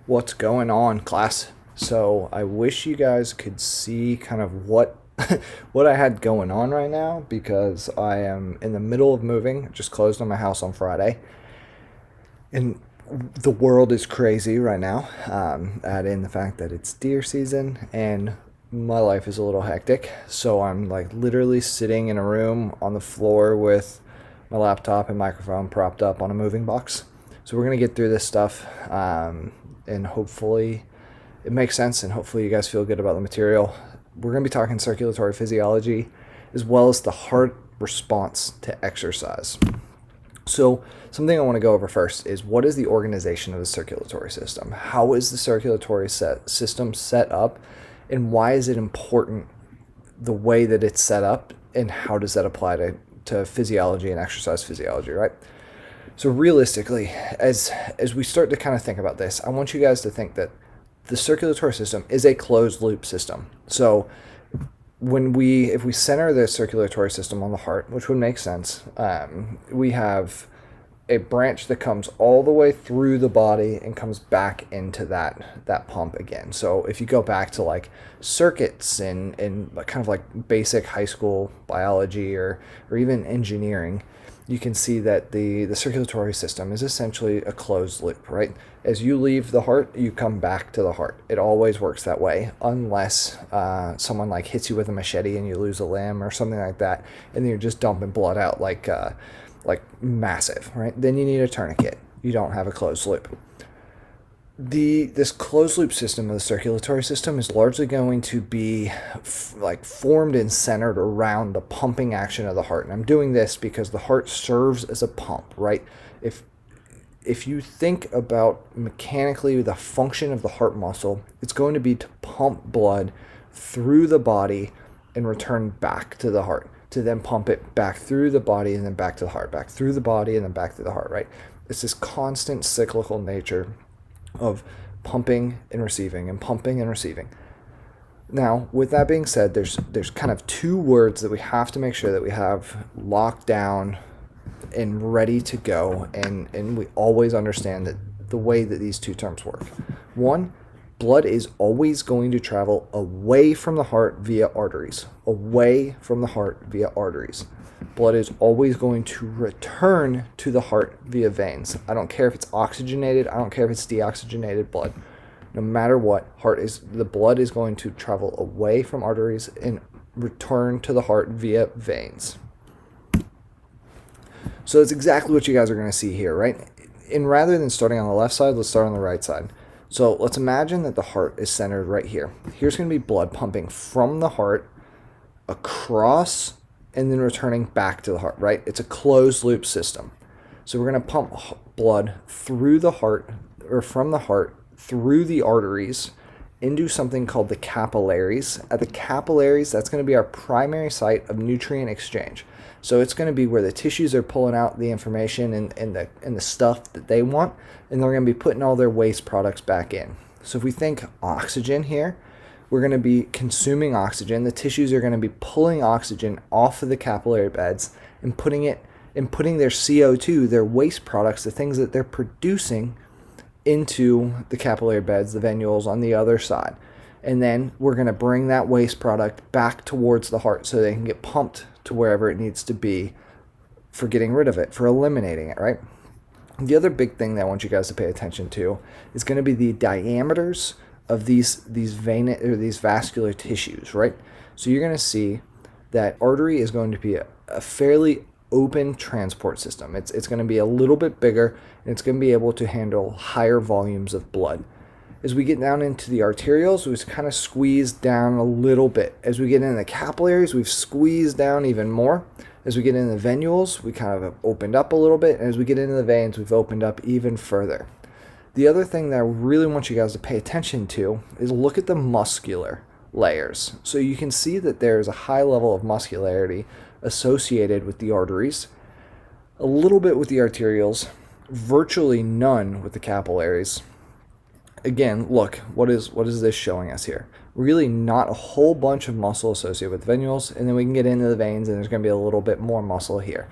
What's going on, class? So I wish you guys could see kind of what what I had going on right now because I am in the middle of moving. Just closed on my house on Friday, and the world is crazy right now. Add in the fact that it's deer season and my life is a little hectic. So I'm like literally sitting in a room on the floor with my laptop and microphone propped up on a moving box. So we're gonna get through this stuff, and hopefully it makes sense, and hopefully you guys feel good about the material. We're gonna be talking circulatory physiology as well as the heart response to exercise. So something I want to go over first is what is the organization of the circulatory system? How is the circulatory system set up, and why is it important the way that it's set up, and how does that apply to physiology and exercise physiology, right? So realistically, as we start to kind of think about this, I want you guys to think that the circulatory system is a closed loop system. So if we center the circulatory system on the heart, which would make sense, we have a branch that comes all the way through the body and comes back into that pump again. So if you go back to like circuits and kind of like basic high school biology or even engineering, you can see that the circulatory system is essentially a closed loop, right? As you leave the heart, you come back to the heart. It always works that way, unless someone like hits you with a machete and you lose a limb or something like that, and then you're just dumping blood out like massive, right? Then you need a tourniquet. You don't have a closed loop. This closed loop system of the circulatory system is largely going to be formed and centered around the pumping action of the heart. And I'm doing this because the heart serves as a pump, right? If you think about mechanically the function of the heart muscle, it's going to be to pump blood through the body and return back to the heart, to then pump it back through the body and then back to the heart, back through the body and then back to the heart, right? It's this constant cyclical nature of pumping and receiving and pumping and receiving. Now, with that being said, there's kind of two words that we have to make sure that we have locked down and ready to go, and we always understand that the way that these two terms work. One, blood is always going to travel away from the heart via arteries. Away from the heart via arteries. Blood is always going to return to the heart via veins. I don't care if it's oxygenated. I don't care if it's deoxygenated blood. No matter what, the blood is going to travel away from arteries and return to the heart via veins. So that's exactly what you guys are going to see here, right? And rather than starting on the left side, let's start on the right side. So let's imagine that the heart is centered right here. Here's going to be blood pumping from the heart across and then returning back to the heart, right? It's a closed loop system. So we're going to pump blood through the heart, or from the heart through the arteries into something called the capillaries. At the capillaries, that's going to be our primary site of nutrient exchange. So it's going to be where the tissues are pulling out the information and the stuff that they want, and they're going to be putting all their waste products back in. So if we think oxygen here, we're going to be consuming oxygen. The tissues are going to be pulling oxygen off of the capillary beds and putting their CO2, their waste products, the things that they're producing, into the capillary beds, the venules on the other side. And then we're going to bring that waste product back towards the heart so they can get pumped to wherever it needs to be for getting rid of it, for eliminating it, right? The other big thing that I want you guys to pay attention to is going to be the diameters of these vascular tissues, right? So you're going to see that artery is going to be a fairly open transport system. It's going to be a little bit bigger, and it's going to be able to handle higher volumes of blood. As we get down into the arterioles, we've kind of squeezed down a little bit. As we get into the capillaries, we've squeezed down even more. As we get into the venules, we kind of have opened up a little bit. And as we get into the veins, we've opened up even further. The other thing that I really want you guys to pay attention to is look at the muscular layers. So you can see that there's a high level of muscularity associated with the arteries, a little bit with the arterioles, virtually none with the capillaries. Again, look, what is this showing us here? Really not a whole bunch of muscle associated with venules, and then we can get into the veins and there's going to be a little bit more muscle here.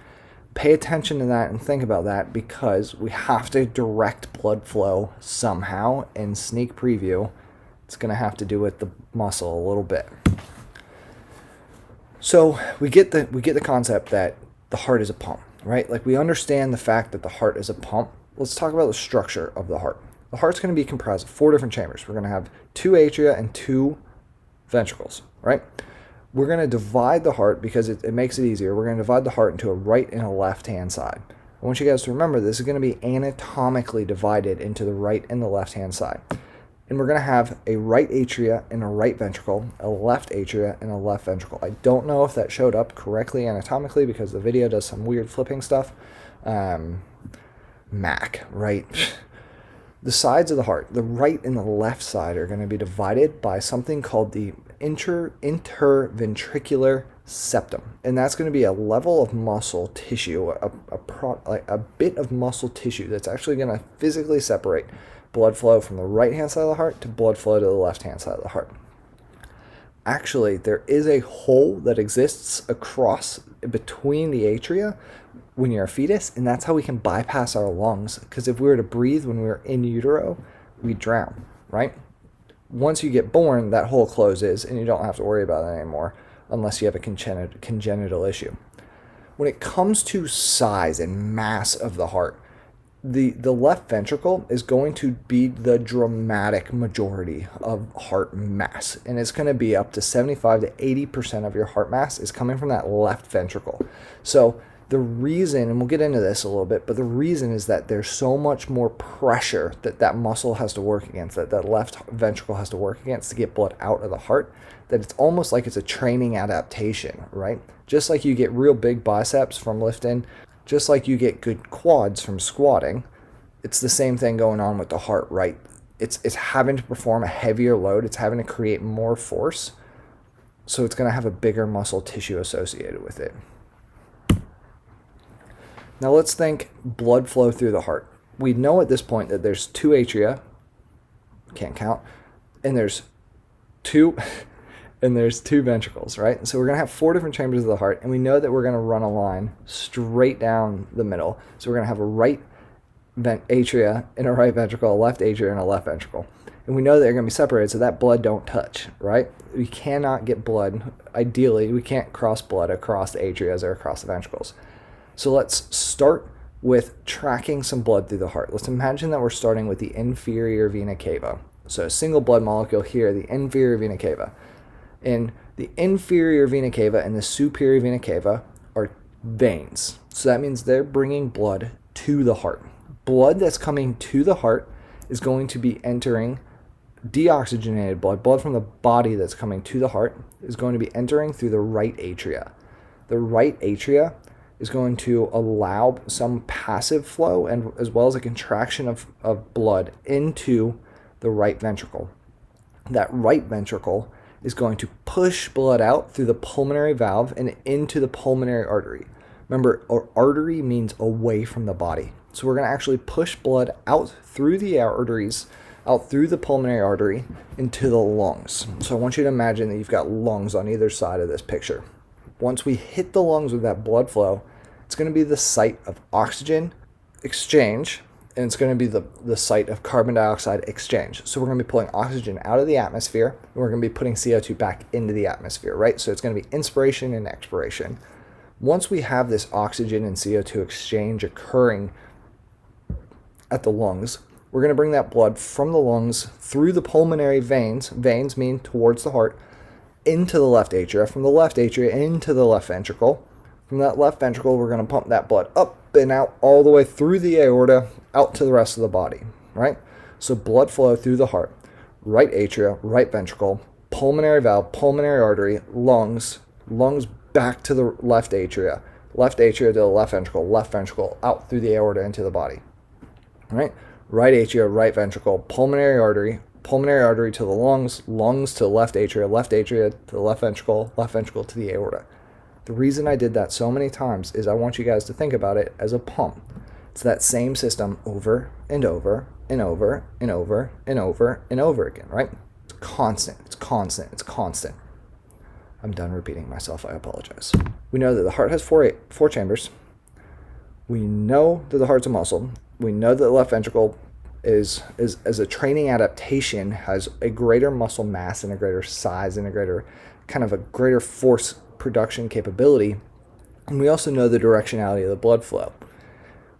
Pay attention to that and think about that, because we have to direct blood flow somehow. In sneak preview, it's going to have to do with the muscle a little bit. So we get the concept that the heart is a pump, right? Like, we understand the fact that the heart is a pump. Let's talk about the structure of the heart. The heart's going to be comprised of 4 different chambers. We're going to have 2 atria and 2 ventricles, right? We're going to divide the heart because it makes it easier. We're going to divide the heart into a right and a left-hand side. I want you guys to remember this is going to be anatomically divided into the right and the left-hand side. And we're going to have a right atria and a right ventricle, a left atria and a left ventricle. I don't know if that showed up correctly anatomically because the video does some weird flipping stuff. Mac, right? The sides of the heart, the right and the left side, are going to be divided by something called the interventricular septum. And that's going to be a level of muscle tissue, a bit of muscle tissue that's actually going to physically separate blood flow from the right-hand side of the heart to blood flow to the left-hand side of the heart. Actually, there is a hole that exists across between the atria when you're a fetus, and that's how we can bypass our lungs, because if we were to breathe when we were in utero, we'd drown, right? Once you get born, that hole closes and you don't have to worry about it anymore unless you have a congenital issue. When it comes to size and mass of the heart, the left ventricle is going to be the dramatic majority of heart mass, and it's going to be up to 75 to 80% of your heart mass is coming from that left ventricle. So the reason, and we'll get into this a little bit, but the reason is that there's so much more pressure that muscle has to work against, that left ventricle has to work against to get blood out of the heart, that it's almost like it's a training adaptation, right? Just like you get real big biceps from lifting, just like you get good quads from squatting, it's the same thing going on with the heart, right? It's having to perform a heavier load, it's having to create more force, so it's going to have a bigger muscle tissue associated with it. Now let's think blood flow through the heart. We know at this point that there's 2 atria, can't count, and there's 2 ventricles, right? So we're going to have 4 different chambers of the heart, and we know that we're going to run a line straight down the middle. So we're going to have a right atria and a right ventricle, a left atria and a left ventricle. And we know that they're going to be separated so that blood don't touch, right? We cannot get blood, ideally, we can't cross blood across the atrias or across the ventricles. So let's start with tracking some blood through the heart. Let's imagine that we're starting with the inferior vena cava. So a single blood molecule here, the inferior vena cava. And the inferior vena cava and the superior vena cava are veins. So that means they're bringing blood to the heart. Blood that's coming to the heart is going to be entering deoxygenated blood from the body that's coming to the heart is going to be entering through the right atria. The right atria is going to allow some passive flow and as well as a contraction of blood into the right ventricle. That right ventricle is going to push blood out through the pulmonary valve and into the pulmonary artery. Remember, artery means away from the body. So we're going to actually push blood out through the arteries, out through the pulmonary artery into the lungs. So I want you to imagine that you've got lungs on either side of this picture. Once we hit the lungs with that blood flow, it's going to be the site of oxygen exchange, and it's going to be the site of carbon dioxide exchange. So we're going to be pulling oxygen out of the atmosphere, and we're going to be putting CO2 back into the atmosphere, right? So it's going to be inspiration and expiration. Once we have this oxygen and CO2 exchange occurring at the lungs, we're going to bring that blood from the lungs through the pulmonary veins, veins mean towards the heart, into the left atria, from the left atria into the left ventricle. From that left ventricle, we're going to pump that blood up and out all the way through the aorta, out to the rest of the body, right? So blood flow through the heart, right atria, right ventricle, pulmonary valve, pulmonary artery, lungs back to the left atria to the left ventricle, out through the aorta into the body, right? Right atria, right ventricle, pulmonary artery to the lungs to the left atria to the left ventricle to the aorta. The reason I did that so many times is I want you guys to think about it as a pump. It's that same system over and over and over and over and over and over again, right? It's constant. I'm done repeating myself. I apologize. We know that the heart has four chambers. We know that the heart's a muscle. We know that the left ventricle is as a training adaptation has a greater muscle mass and a greater size and a greater force production capability. And we also know the directionality of the blood flow.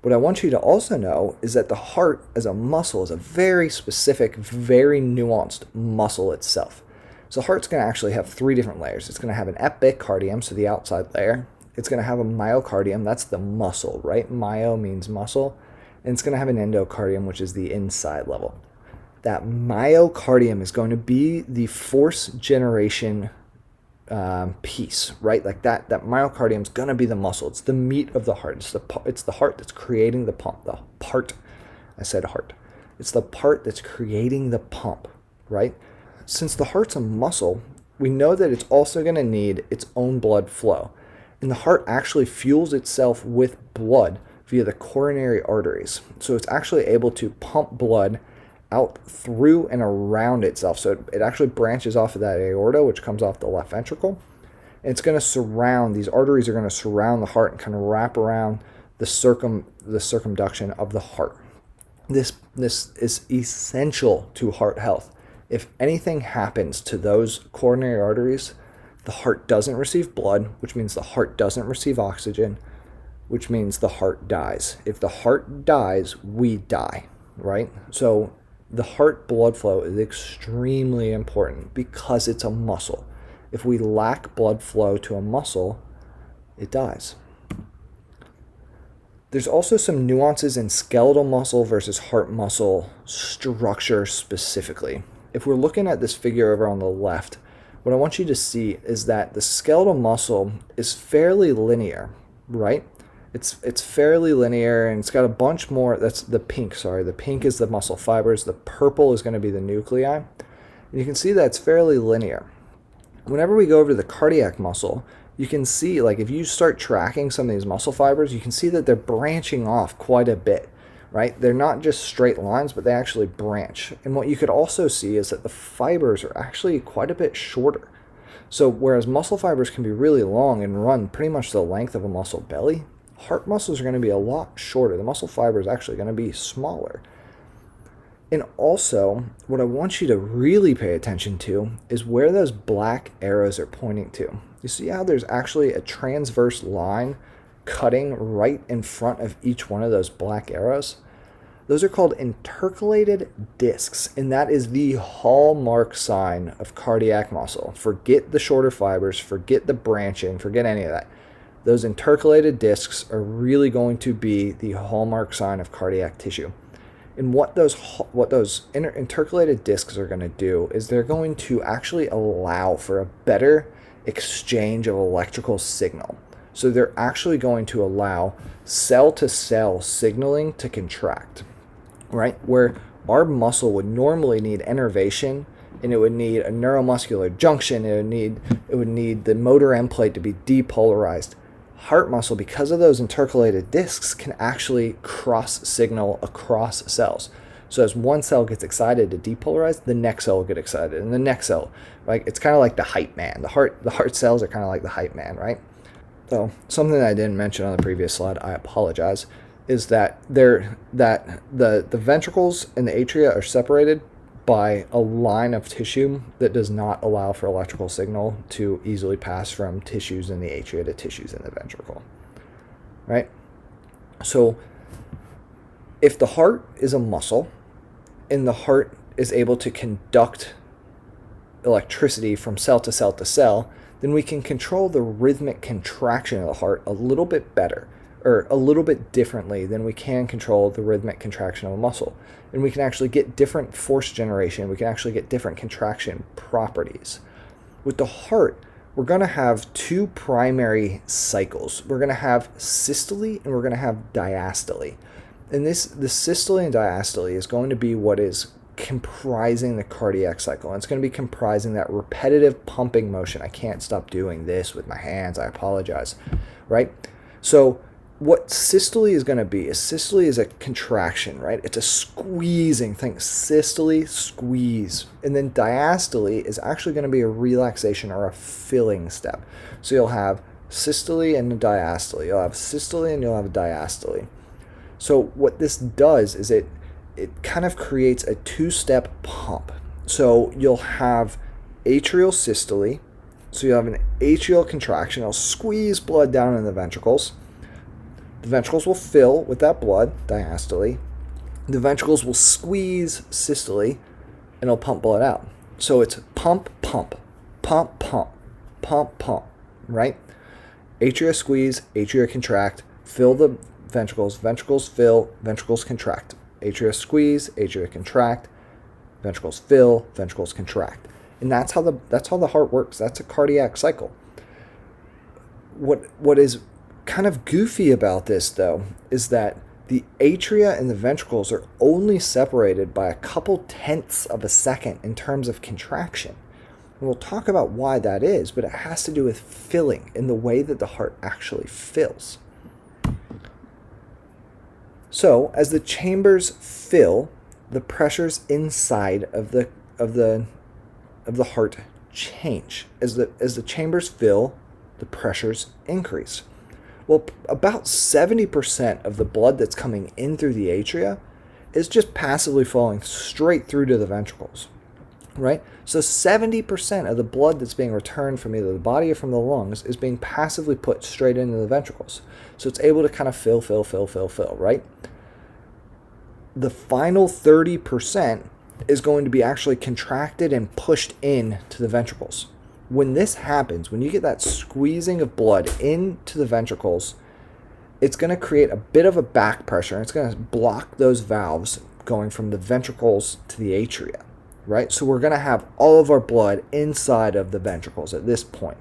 What I want you to also know is that the heart as a muscle is a very specific, very nuanced muscle itself. So the heart's going to actually have three different layers. It's going to have an epicardium, so the outside layer. It's going to have a myocardium, that's the muscle, right? Myo means muscle. And it's going to have an endocardium, which is the inside level. That myocardium is going to be the force generation piece, right? Like that myocardium is going to be the muscle. It's the meat of the heart. It's the heart that's creating the pump. I said heart. It's the part that's creating the pump, right? Since the heart's a muscle, we know that it's also going to need its own blood flow. And the heart actually fuels itself with blood via the coronary arteries. So it's actually able to pump blood out through and around itself. So it actually branches off of that aorta, which comes off the left ventricle. And it's going to surround, these arteries are going to surround the heart and kind of wrap around the circumduction of the heart. This is essential to heart health. If anything happens to those coronary arteries, the heart doesn't receive blood, which means the heart doesn't receive oxygen, which means the heart dies. If the heart dies, we die, right? So the heart blood flow is extremely important because it's a muscle. If we lack blood flow to a muscle, it dies. There's also some nuances in skeletal muscle versus heart muscle structure specifically. If we're looking at this figure over on the left, what I want you to see is that the skeletal muscle is fairly linear, right? It's fairly linear, and it's got a bunch more. That's the pink, sorry. The pink is the muscle fibers. The purple is going to be the nuclei. And you can see that it's fairly linear. Whenever we go over to the cardiac muscle, you can see, like, if you start tracking some of these muscle fibers, you can see that they're branching off quite a bit, right? They're not just straight lines, but they actually branch. And what you could also see is that the fibers are actually quite a bit shorter. So whereas muscle fibers can be really long and run pretty much the length of a muscle belly, heart muscles are going to be a lot shorter. The muscle fiber is actually going to be smaller. And also, what I want you to really pay attention to is where those black arrows are pointing to. You see how there's actually a transverse line cutting right in front of each one of those black arrows? Those are called intercalated discs, and that is the hallmark sign of cardiac muscle. Forget the shorter fibers, forget the branching, forget any of that. Those intercalated discs are really going to be the hallmark sign of cardiac tissue. And what those intercalated discs are going to do is they're going to actually allow for a better exchange of electrical signal. So they're actually going to allow cell-to-cell signaling to contract, right? Where our muscle would normally need innervation, and it would need a neuromuscular junction, it would need the motor end plate to be depolarized. Heart muscle, because of those intercalated discs, can actually cross signal across cells. So as one cell gets excited to depolarize, the next cell will get excited, and the next cell, right? It's kind of like the hype man. The heart cells are kind of like the hype man, right? So something that I didn't mention on the previous slide, I apologize, is that the ventricles and the atria are separated by a line of tissue that does not allow for electrical signal to easily pass from tissues in the atria to tissues in the ventricle, right? So if the heart is a muscle and the heart is able to conduct electricity from cell to cell to cell, then we can control the rhythmic contraction of the heart a little bit better, or a little bit differently than we can control the rhythmic contraction of a muscle. And we can actually get different force generation. We can actually get different contraction properties. With the heart, we're going to have two primary cycles. We're going to have systole and we're going to have diastole. And the systole and diastole is going to be what is comprising the cardiac cycle. And it's going to be comprising that repetitive pumping motion. I can't stop doing this with my hands. I apologize, right? So what systole is going to be is systole is a contraction, right? It's a squeezing thing. Systole, squeeze. And then diastole is actually going to be a relaxation or a filling step. So you'll have systole and diastole. You'll have systole and you'll have diastole. So what this does is it kind of creates a two-step pump. So you'll have atrial systole. So you have an atrial contraction. It'll squeeze blood down in the ventricles. The ventricles will fill with that blood, diastole. The ventricles will squeeze systole, and it'll pump blood out. So it's pump, pump, pump, pump, pump, pump, right? Atria squeeze, atria contract, fill the ventricles, ventricles fill, ventricles contract. Atria squeeze, atria contract, ventricles fill, ventricles contract. And that's how the heart works. That's a cardiac cycle. What is kind of goofy about this, though, is that the atria and the ventricles are only separated by a couple tenths of a second in terms of contraction. And we'll talk about why that is, but it has to do with filling in the way that the heart actually fills. So as the chambers fill, the pressures inside of the heart change. As the chambers fill, the pressures increase. Well, about 70% of the blood that's coming in through the atria is just passively flowing straight through to the ventricles, right? So 70% of the blood that's being returned from either the body or from the lungs is being passively put straight into the ventricles. So it's able to kind of fill, right? The final 30% is going to be actually contracted and pushed in to the ventricles. When this happens, when you get that squeezing of blood into the ventricles, it's going to create a bit of a back pressure. It's going to block those valves going from the ventricles to the atria, right? So we're going to have all of our blood inside of the ventricles at this point.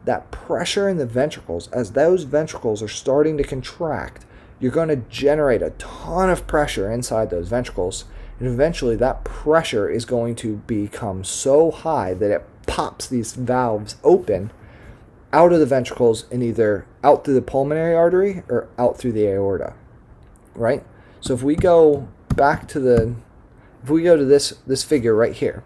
That pressure in the ventricles, as those ventricles are starting to contract, you're going to generate a ton of pressure inside those ventricles, and eventually that pressure is going to become so high that it pops these valves open out of the ventricles and either out through the pulmonary artery or out through the aorta, right? So if we go to this figure right here,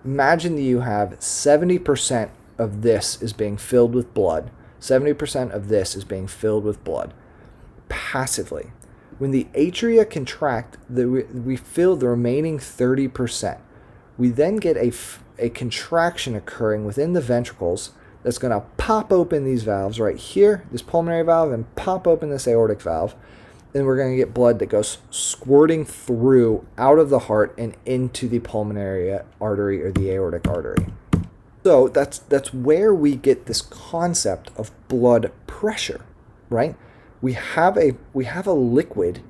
imagine that you have 70% of this is being filled with blood, 70% of this is being filled with blood passively. When the atria contract, we fill the remaining 30%. We then get a contraction occurring within the ventricles that's going to pop open these valves right here, this pulmonary valve, and pop open this aortic valve. Then we're going to get blood that goes squirting through out of the heart and into the pulmonary artery or the aortic artery. So that's where we get this concept of blood pressure, right? We have a liquid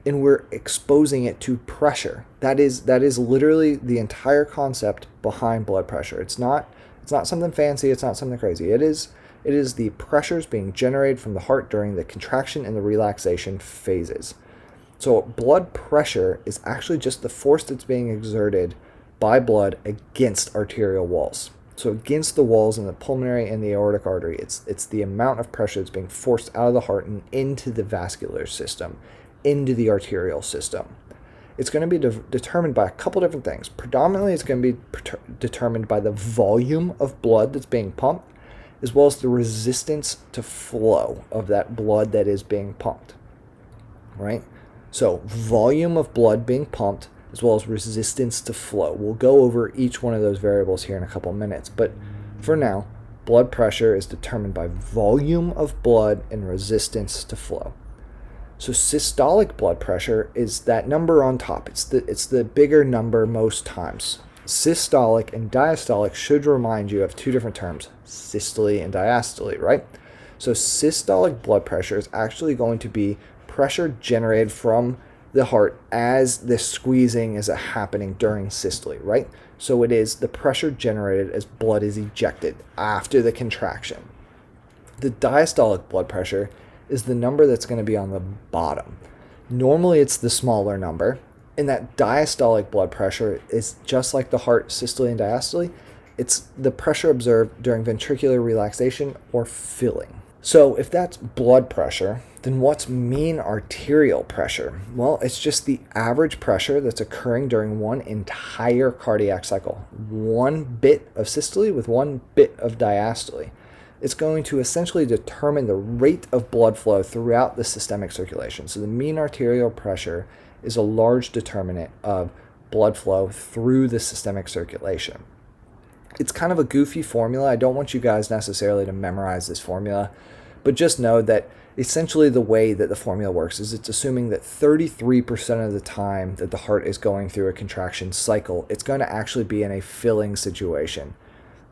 and we're exposing it to pressure. That is literally the entire concept behind blood pressure. It's not something fancy, it's not something crazy. It is the pressures being generated from the heart during the contraction and the relaxation phases. So blood pressure is actually just the force that's being exerted by blood against arterial walls. So against the walls in the pulmonary and the aortic artery, it's the amount of pressure that's being forced out of the heart and into the vascular system, into the arterial system. It's going to be determined by a couple different things. Predominantly, it's going to be determined by the volume of blood that's being pumped, as well as the resistance to flow of that blood that is being pumped, right? So volume of blood being pumped, as well as resistance to flow. We'll go over each one of those variables here in a couple minutes, but for now, blood pressure is determined by volume of blood and resistance to flow. So systolic blood pressure is that number on top. It's the bigger number most times. Systolic and diastolic should remind you of two different terms, systole and diastole, right? So systolic blood pressure is actually going to be pressure generated from the heart as the squeezing is happening during systole, right? So it is the pressure generated as blood is ejected after the contraction. The diastolic blood pressure is the number that's going to be on the bottom. Normally it's the smaller number, and that diastolic blood pressure is just like the heart systole and diastole. It's the pressure observed during ventricular relaxation or filling. So if that's blood pressure, then what's mean arterial pressure? Well, it's just the average pressure that's occurring during one entire cardiac cycle. One bit of systole with one bit of diastole. It's going to essentially determine the rate of blood flow throughout the systemic circulation. So the mean arterial pressure is a large determinant of blood flow through the systemic circulation. It's kind of a goofy formula. I don't want you guys necessarily to memorize this formula, but just know that essentially the way that the formula works is it's assuming that 33% of the time that the heart is going through a contraction cycle, it's going to actually be in a filling situation.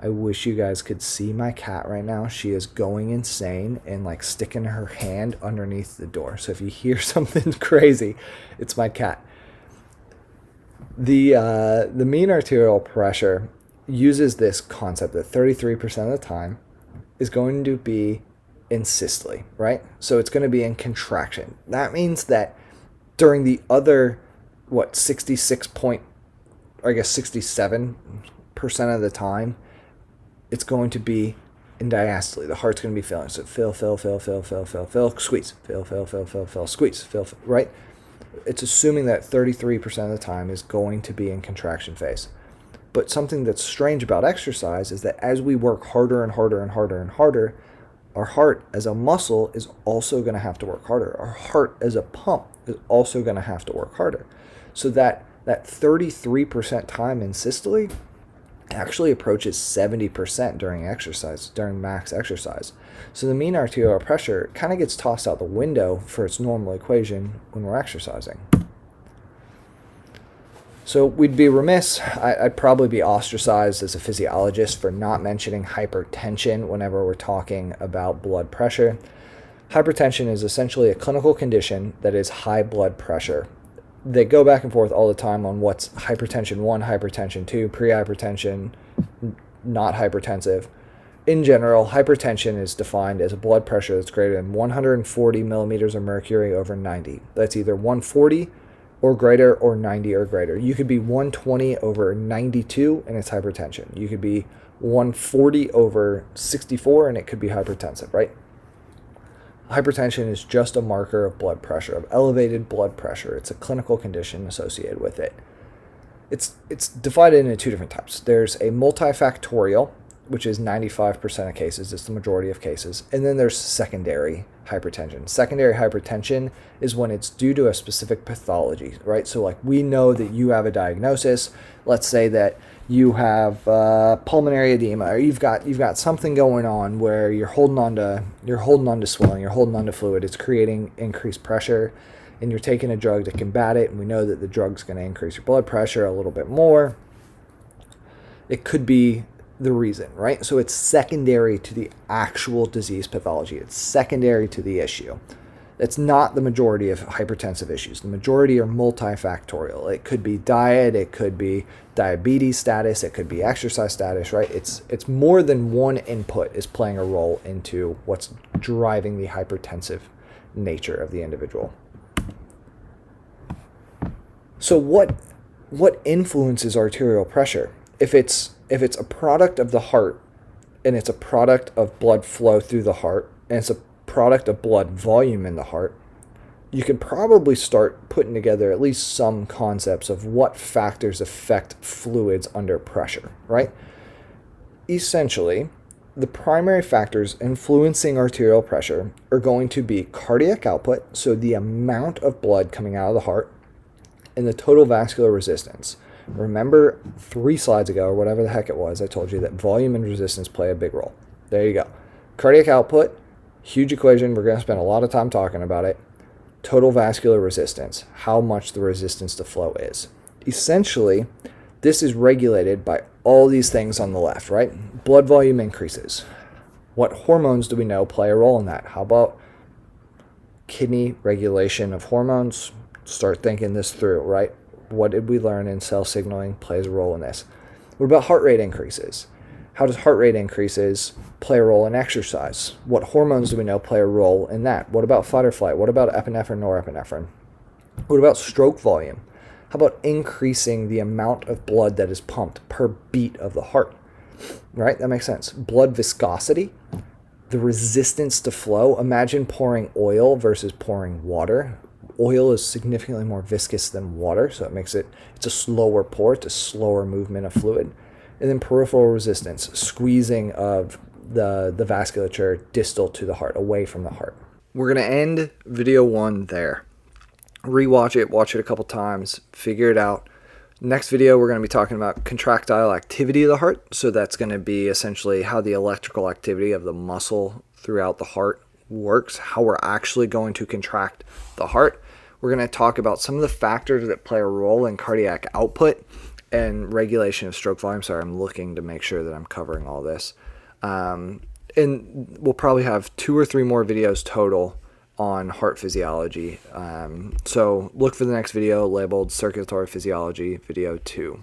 I wish you guys could see my cat right now. She is going insane and like sticking her hand underneath the door. So if you hear something crazy, it's my cat. The mean arterial pressure uses this concept that 33% of the time is going to be in systole, right? So it's going to be in contraction. That means that during the other, 67% of the time, it's going to be in diastole. The heart's going to be filling. So fill, squeeze, fill, squeeze, fill, right? It's assuming that 33% of the time is going to be in contraction phase. But something that's strange about exercise is that as we work harder and harder and harder and harder, our heart as a muscle is also going to have to work harder. Our heart as a pump is also going to have to work harder. So that 33% time in systole actually approaches 70% during exercise, during max exercise. So the mean arterial pressure kind of gets tossed out the window for its normal equation when we're exercising. So we'd be remiss, I'd probably be ostracized as a physiologist for not mentioning hypertension whenever we're talking about blood pressure. Hypertension is essentially a clinical condition that is high blood pressure. They go back and forth all the time on what's hypertension 1, hypertension 2, pre-hypertension, not hypertensive. In general, hypertension is defined as a blood pressure that's greater than 140 millimeters of mercury over 90. That's either 140 or greater or 90 or greater. You could be 120 over 92 and it's hypertension. You could be 140 over 64 and it could be hypertensive, right? Hypertension is just a marker of blood pressure, of elevated blood pressure. It's a clinical condition associated with it. It's divided into two different types. There's a multifactorial, which is 95% of cases. It's the majority of cases. And then there's secondary hypertension. Secondary hypertension is when it's due to a specific pathology, right? So like we know that you have a diagnosis. Let's say that you have pulmonary edema, or you've got something going on where you're holding on to swelling, you're holding on to fluid. It's creating increased pressure, and you're taking a drug to combat it. And we know that the drug's going to increase your blood pressure a little bit more. It could be the reason, right? So it's secondary to the actual disease pathology. It's secondary to the issue. It's not the majority of hypertensive issues. The majority are multifactorial. It could be diet, it could be diabetes status, it could be exercise status, right? It's more than one input is playing a role into what's driving the hypertensive nature of the individual. So what influences arterial pressure? If it's a product of the heart, and it's a product of blood flow through the heart, and it's a product of blood volume in the heart, you can probably start putting together at least some concepts of what factors affect fluids under pressure, right? Essentially, the primary factors influencing arterial pressure are going to be cardiac output, so the amount of blood coming out of the heart, and the total vascular resistance. Remember 3 slides ago, or whatever the heck it was, I told you that volume and resistance play a big role. There you go. Cardiac output, huge equation. We're going to spend a lot of time talking about it. Total vascular resistance, how much the resistance to flow is. Essentially, this is regulated by all these things on the left, right? Blood volume increases. What hormones do we know play a role in that? How about kidney regulation of hormones? Start thinking this through, right? What did we learn in cell signaling plays a role in this? What about heart rate increases? How does heart rate increases play a role in exercise? What hormones do we know play a role in that? What about fight or flight? What about epinephrine, norepinephrine? What about stroke volume? How about increasing the amount of blood that is pumped per beat of the heart? Right? That makes sense. Blood viscosity, the resistance to flow. Imagine pouring oil versus pouring water. Oil is significantly more viscous than water, so it's a slower pour, it's a slower movement of fluid. And then peripheral resistance, squeezing of the vasculature distal to the heart, away from the heart. We're going to end video 1 there. Rewatch it, watch it a couple times, figure it out. Next video, we're going to be talking about contractile activity of the heart. So that's going to be essentially how the electrical activity of the muscle throughout the heart works, how we're actually going to contract the heart. We're going to talk about some of the factors that play a role in cardiac output and regulation of stroke volume. Sorry, I'm looking to make sure that I'm covering all this. And we'll probably have 2 or 3 more videos total on heart physiology. So look for the next video labeled Circulatory Physiology, video 2.